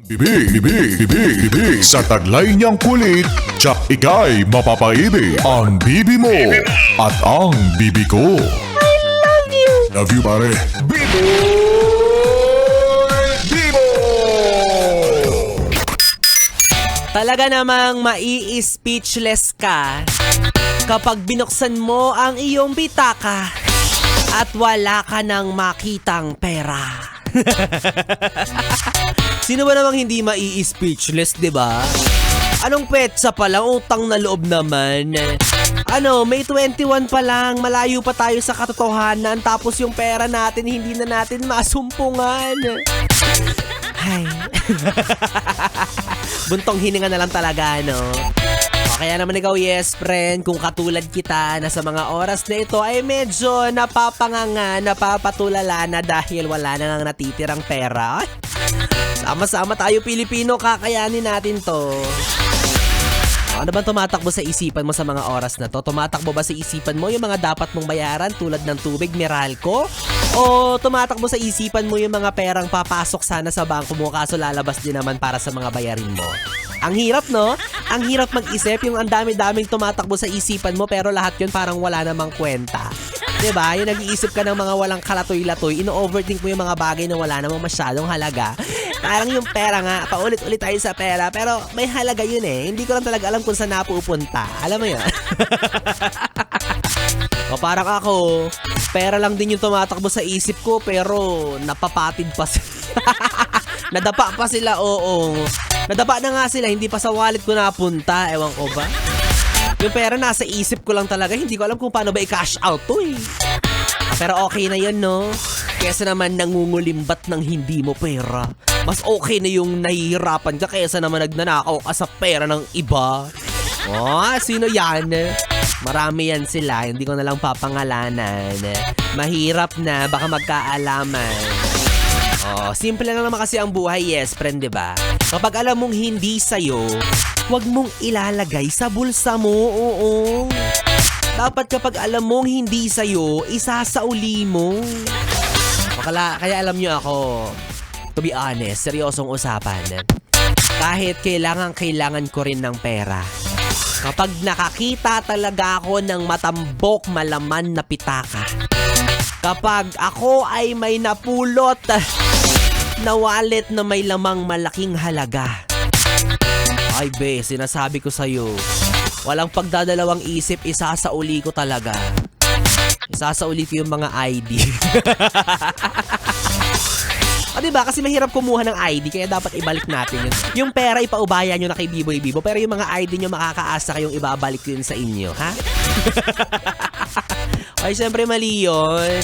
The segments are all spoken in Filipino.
Bibi, sa taglay niyang kulit, tsak ika'y mapapaibig. Ang bibi mo at ang bibi ko. I love you! Love you, pare. Bibo! Talaga namang mai-speechless ka kapag binuksan mo ang iyong bitaka at wala ka nang makitang pera. Sino ba namang hindi mai-speechless, di ba? Anong petsa pa lang, utang na loob naman. May 21 pa lang, malayo pa tayo sa katotohanan, tapos yung pera natin hindi na natin masumpungan. Ay. Buntong hininga na lang talaga, no? O, kaya naman ikaw, yes, friend, kung katulad kita na sa mga oras na ito ay medyo napapanganga, napapatulala na dahil wala na nang natitirang pera. Ay, sama-sama tayo Pilipino, kakayanin natin to. Ano bang tumatakbo sa isipan mo sa mga oras na to? Tumatakbo ba sa isipan mo yung mga dapat mong bayaran tulad ng tubig, Meralco? O tumatakbo sa isipan mo yung mga perang papasok sana sa bangko mo kaso lalabas din naman para sa mga bayarin mo? Ang hirap, no? Ang hirap mag-isip yung ang dami-daming tumatakbo sa isipan mo pero lahat yun parang wala namang kwenta. Diba? Yung nag-iisip ka ng mga walang kalatoy-latoy, ino-overthink mo yung mga bagay na wala namang masyadong halaga. Parang yung pera nga, paulit-ulit tayo sa pera, pero may halaga yun eh. Hindi ko lang talaga alam kung saan napupunta. Alam mo yun? O parang ako, pera lang din yung tumatakbo sa isip ko, pero napapatid pa sila. Nadapa pa sila, oo. Nadapa na nga sila, hindi pa sa wallet ko napunta. Ewan ko ba? Yung pera nasa isip ko lang talaga, hindi ko alam kung paano ba i-cash out to eh. Pero okay na yun, no? Kesa naman nangungulimbat ng hindi mo pera. Mas okay na yung nahihirapan ka kesa naman nagnanakaw ka sa pera ng iba. Oh, sino yan? Marami yan sila, hindi ko na lang papangalanan. Mahirap na, baka magkaalaman. Oh, simple lang naman kasi ang buhay, yes, friend, diba? Kapag alam mong hindi sa'yo, huwag mong ilalagay sa bulsa mo, oo. Dapat kapag alam mong hindi sa'yo, isasauli mo. Kaya alam nyo ako, to be honest, seryosong usapan. Kahit kailangan ko rin ng pera. Kapag nakakita talaga ako ng matambok malaman na pitaka. Kapag ako ay may napulot na wallet na may lamang malaking halaga. Ay be, sinasabi ko sa'yo, walang pagdadalawang isip, isasauli ko talaga. Isasauli ko yung mga ID. O diba? Kasi mahirap kumuha ng ID, kaya dapat ibalik natin yun. Yung pera, ipaubaya nyo na kay Biboy Bibo, pero yung mga ID nyo makakaasa kayong ibabalik yun sa inyo, ha? Ay, syempre mali yun.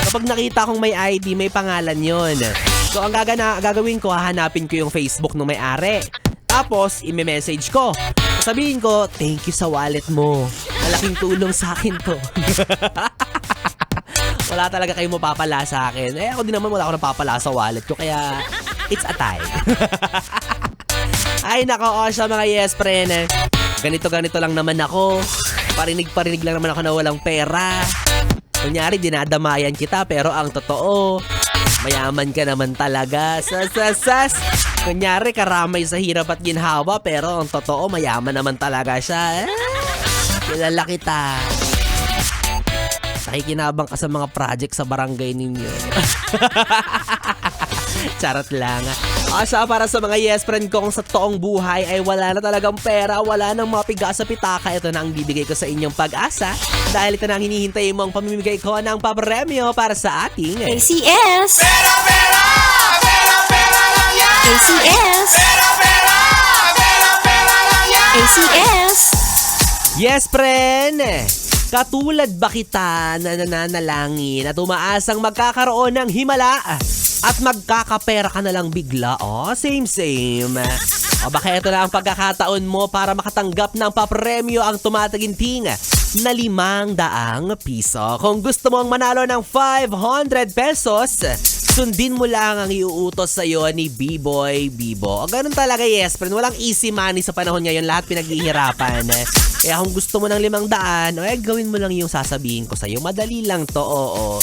Kapag nakita kong may ID, may pangalan yun. So, ang gagawin ko, hahanapin ko yung Facebook ng may-ari. Tapos, ime-message ko. Sabihin ko, thank you sa wallet mo. Malaking tulong sa akin to. Wala talaga kayong mapapala sa akin. Eh, ako din naman wala ako napapala sa wallet ko. Kaya, it's a tie. Ay, nako, sa mga yes, friend. Ganito lang naman ako. Parinig lang naman ako na walang pera. Kunyari, dinadamayan kita, pero ang totoo, mayaman ka naman talaga. Sas. Kunyari, karamay sa hirap at ginhawa, pero ang totoo, mayaman naman talaga siya. Kilala kita. Nakikinabang ka sa mga project sa barangay ninyo. Charot lang. Asa para sa mga yes friend kong sa toong buhay ay wala na talagang pera, wala nang mapiga sa pitaka. Ito na ang bibigay ko sa inyong pag-asa. Dahil ito na ang hinihintay mo ang pamimigay ko ng papremyo para sa ating ACS! Pera lang yan! ACS! Pera lang yan! ACS! Yes friend! Katulad ba kita na nananalangin at umaasang magkakaroon ng himala at magkakapera ka na lang bigla? Oh, same. O baka ito na ang pagkakataon mo para makatanggap ng papremyo ang tumataginting na 500 piso. Kung gusto mong manalo ng 500 pesos, sundin mo lang ang iuutos sa'yo ni B-Boy Bibo. O ganun talaga, yes, friend. Walang easy money sa panahon ngayon. Lahat pinaghihirapan. Kaya kung gusto mo ng 500, gawin mo lang yung sasabihin ko sa'yo. Madali lang to, oo.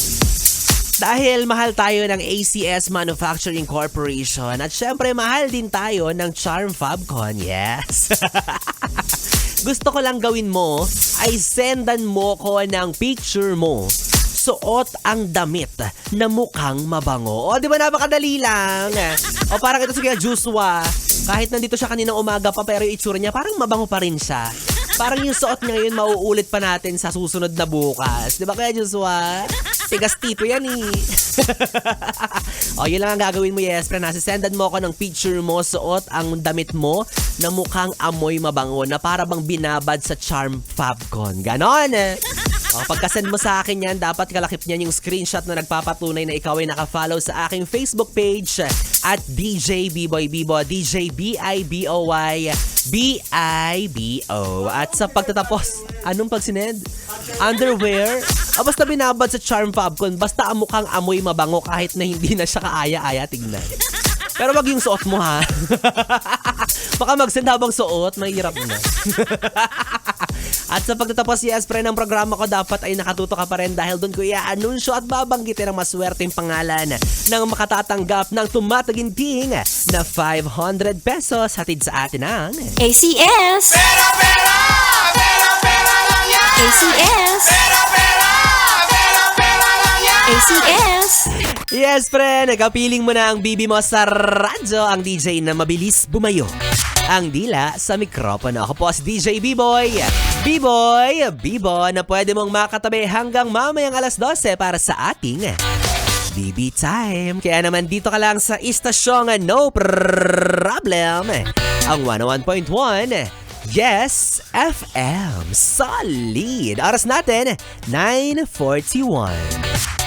Dahil mahal tayo ng ACS Manufacturing Corporation at syempre mahal din tayo ng Charm Fabcon, yes. Gusto ko lang gawin mo ay sendan mo ko ng picture mo. Suot ang damit na mukhang mabango. O, di ba napakadali lang? O, parang ito si Kuya Joshua. Kahit nandito siya kaninang umaga pa pero yung itsura niya parang mabango pa rin siya. Parang yung suot niya ngayon mauulit pa natin sa susunod na bukas. Di ba Kuya Joshua? Tigas tito yan eh. O, yun lang ang gagawin mo, yes. Pero nasisendan mo ako ng picture mo, suot ang damit mo na mukhang amoy mabango na para bang binabad sa Charm Fabcon. Ganon eh. O, pagkasend mo sa akin yan, dapat kalakip niyan yung screenshot na nagpapatunay na ikaw ay nakafollow sa aking Facebook page at DJ Biboy Bibo, DJ B-I-B-O-Y B-I-B-O. At sa pagtatapos, anong pagsinend? Underwear? O basta binabad sa Charm Fabcon, basta ang mukhang amoy mabango kahit na hindi na siya kaaya-aya tignan. Pero wag yung suot mo ha. Baka mag-send habang suot, mahirap na. At sa pagtatapos, yes, pre, ng programa ko, dapat ay nakatuto ka pa rin dahil doon ko i-anunsyo at babanggitin ang maswerteng pangalan ng makatatanggap ng tumataginting na 500 pesos hatid sa atin ng ACS. Pera, pera! Pera, pera lang yan! ACS. Pera, pera! Pera, pera lang yan! ACS. Yes, pre, nagkapiling mo na ang bibi mo sa radyo, ang DJ na mabilis bumayo. Ang dila sa mikropono. Ako po si DJ B-Boy. B-Boy, B-Boy na pwede mong makatabi hanggang mamayang alas 12 para sa ating BB Time. Kaya naman dito ka lang sa istasyong No Problem. Ang 101.1 Yes FM. Solid. Oras natin, 9:41.